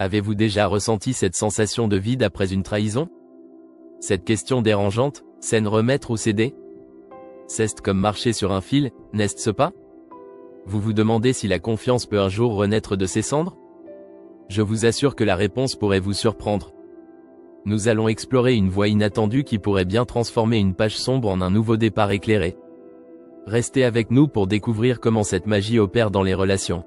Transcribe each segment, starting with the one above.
Avez-vous déjà ressenti cette sensation de vide après une trahison? Cette question dérangeante, saine remettre ou céder? C'est comme marcher sur un fil, n'est-ce pas? Vous vous demandez si la confiance peut un jour renaître de ses cendres? Je vous assure que la réponse pourrait vous surprendre. Nous allons explorer une voie inattendue qui pourrait bien transformer une page sombre en un nouveau départ éclairé. Restez avec nous pour découvrir comment cette magie opère dans les relations.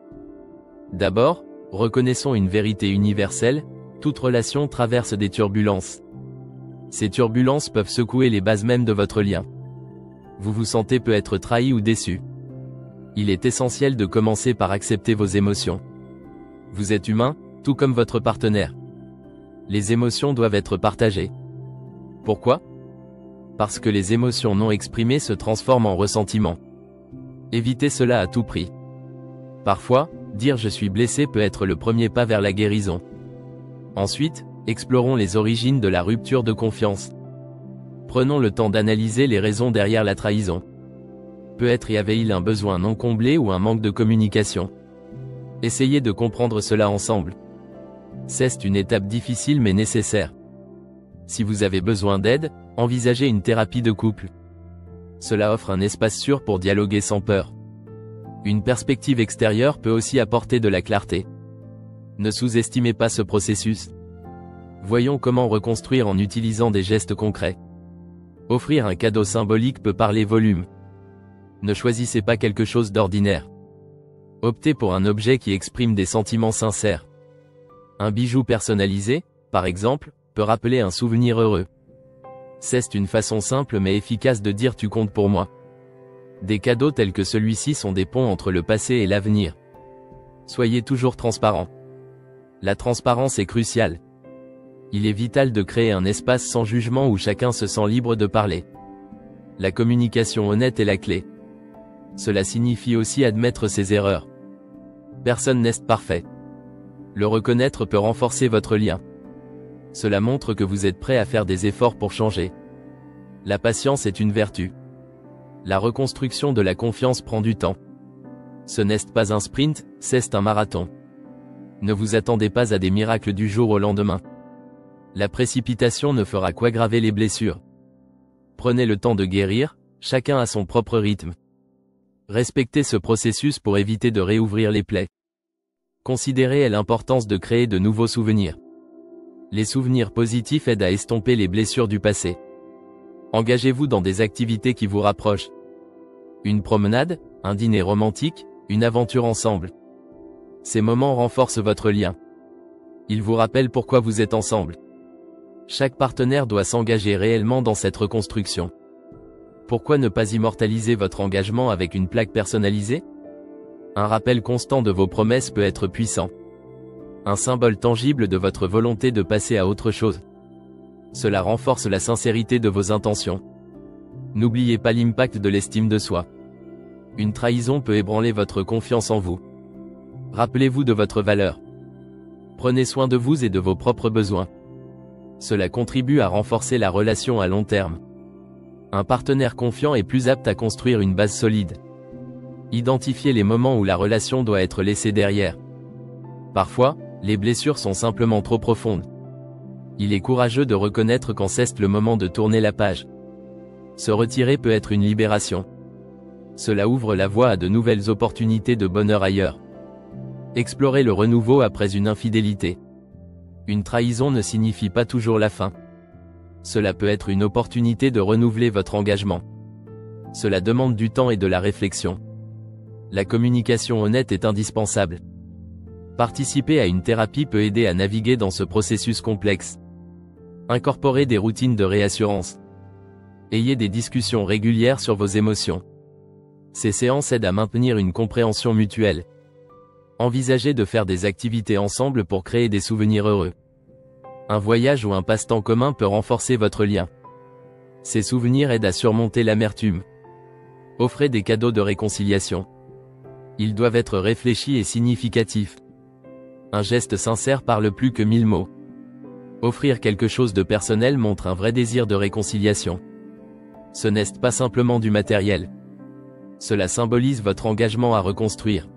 D'abord, reconnaissons une vérité universelle, toute relation traverse des turbulences. Ces turbulences peuvent secouer les bases mêmes de votre lien. Vous vous sentez peut-être trahi ou déçu. Il est essentiel de commencer par accepter vos émotions. Vous êtes humain, tout comme votre partenaire. Les émotions doivent être partagées. Pourquoi? Parce que les émotions non exprimées se transforment en ressentiment. Évitez cela à tout prix. Parfois, dire « je suis blessé » peut être le premier pas vers la guérison. Ensuite, explorons les origines de la rupture de confiance. Prenons le temps d'analyser les raisons derrière la trahison. Peut-être y avait-il un besoin non comblé ou un manque de communication. Essayez de comprendre cela ensemble. C'est une étape difficile mais nécessaire. Si vous avez besoin d'aide, envisagez une thérapie de couple. Cela offre un espace sûr pour dialoguer sans peur. Une perspective extérieure peut aussi apporter de la clarté. Ne sous-estimez pas ce processus. Voyons comment reconstruire en utilisant des gestes concrets. Offrir un cadeau symbolique peut parler volume. Ne choisissez pas quelque chose d'ordinaire. Optez pour un objet qui exprime des sentiments sincères. Un bijou personnalisé, par exemple, peut rappeler un souvenir heureux. C'est une façon simple mais efficace de dire « tu comptes pour moi ». Des cadeaux tels que celui-ci sont des ponts entre le passé et l'avenir. Soyez toujours transparent. La transparence est cruciale. Il est vital de créer un espace sans jugement où chacun se sent libre de parler. La communication honnête est la clé. Cela signifie aussi admettre ses erreurs. Personne n'est parfait. Le reconnaître peut renforcer votre lien. Cela montre que vous êtes prêt à faire des efforts pour changer. La patience est une vertu. La reconstruction de la confiance prend du temps. Ce n'est pas un sprint, c'est un marathon. Ne vous attendez pas à des miracles du jour au lendemain. La précipitation ne fera qu'aggraver les blessures. Prenez le temps de guérir, chacun à son propre rythme. Respectez ce processus pour éviter de réouvrir les plaies. Considérez l'importance de créer de nouveaux souvenirs. Les souvenirs positifs aident à estomper les blessures du passé. Engagez-vous dans des activités qui vous rapprochent. Une promenade, un dîner romantique, une aventure ensemble. Ces moments renforcent votre lien. Ils vous rappellent pourquoi vous êtes ensemble. Chaque partenaire doit s'engager réellement dans cette reconstruction. Pourquoi ne pas immortaliser votre engagement avec une plaque personnalisée? Un rappel constant de vos promesses peut être puissant. Un symbole tangible de votre volonté de passer à autre chose. Cela renforce la sincérité de vos intentions. N'oubliez pas l'impact de l'estime de soi. Une trahison peut ébranler votre confiance en vous. Rappelez-vous de votre valeur. Prenez soin de vous et de vos propres besoins. Cela contribue à renforcer la relation à long terme. Un partenaire confiant est plus apte à construire une base solide. Identifiez les moments où la relation doit être laissée derrière. Parfois, les blessures sont simplement trop profondes. Il est courageux de reconnaître quand c'est le moment de tourner la page. Se retirer peut être une libération. Cela ouvre la voie à de nouvelles opportunités de bonheur ailleurs. Explorez le renouveau après une infidélité. Une trahison ne signifie pas toujours la fin. Cela peut être une opportunité de renouveler votre engagement. Cela demande du temps et de la réflexion. La communication honnête est indispensable. Participer à une thérapie peut aider à naviguer dans ce processus complexe. Incorporez des routines de réassurance. Ayez des discussions régulières sur vos émotions. Ces séances aident à maintenir une compréhension mutuelle. Envisagez de faire des activités ensemble pour créer des souvenirs heureux. Un voyage ou un passe-temps commun peut renforcer votre lien. Ces souvenirs aident à surmonter l'amertume. Offrez des cadeaux de réconciliation. Ils doivent être réfléchis et significatifs. Un geste sincère parle plus que 1000 mots. Offrir quelque chose de personnel montre un vrai désir de réconciliation. Ce n'est pas simplement du matériel. Cela symbolise votre engagement à reconstruire.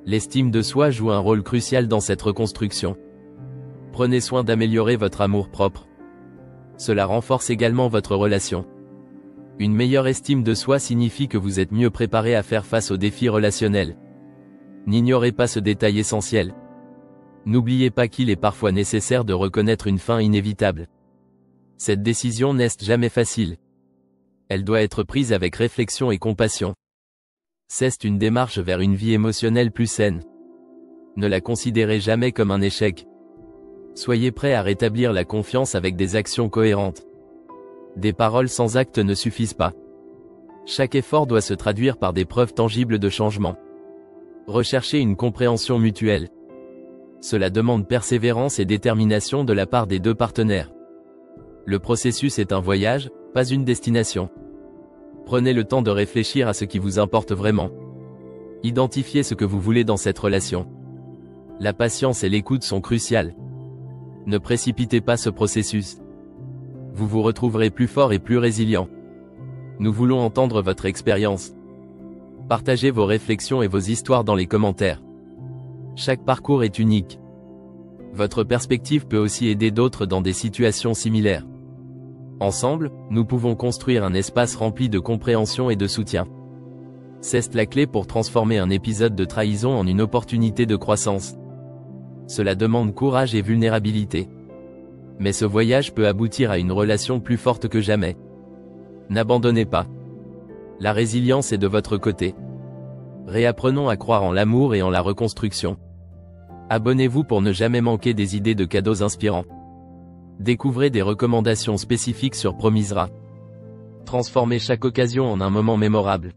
L'estime de soi joue un rôle crucial dans cette reconstruction. Prenez soin d'améliorer votre amour-propre. Cela renforce également votre relation. Une meilleure estime de soi signifie que vous êtes mieux préparé à faire face aux défis relationnels. N'ignorez pas ce détail essentiel. N'oubliez pas qu'il est parfois nécessaire de reconnaître une fin inévitable. Cette décision n'est jamais facile. Elle doit être prise avec réflexion et compassion. C'est une démarche vers une vie émotionnelle plus saine. Ne la considérez jamais comme un échec. Soyez prêt à rétablir la confiance avec des actions cohérentes. Des paroles sans actes ne suffisent pas. Chaque effort doit se traduire par des preuves tangibles de changement. Recherchez une compréhension mutuelle. Cela demande persévérance et détermination de la part des deux partenaires. Le processus est un voyage, pas une destination. Prenez le temps de réfléchir à ce qui vous importe vraiment. Identifiez ce que vous voulez dans cette relation. La patience et l'écoute sont cruciales. Ne précipitez pas ce processus. Vous vous retrouverez plus fort et plus résilient. Nous voulons entendre votre expérience. Partagez vos réflexions et vos histoires dans les commentaires. Chaque parcours est unique. Votre perspective peut aussi aider d'autres dans des situations similaires. Ensemble, nous pouvons construire un espace rempli de compréhension et de soutien. C'est la clé pour transformer un épisode de trahison en une opportunité de croissance. Cela demande courage et vulnérabilité. Mais ce voyage peut aboutir à une relation plus forte que jamais. N'abandonnez pas. La résilience est de votre côté. Réapprenons à croire en l'amour et en la reconstruction. Abonnez-vous pour ne jamais manquer des idées de cadeaux inspirants. Découvrez des recommandations spécifiques sur Promisera. Transformez chaque occasion en un moment mémorable.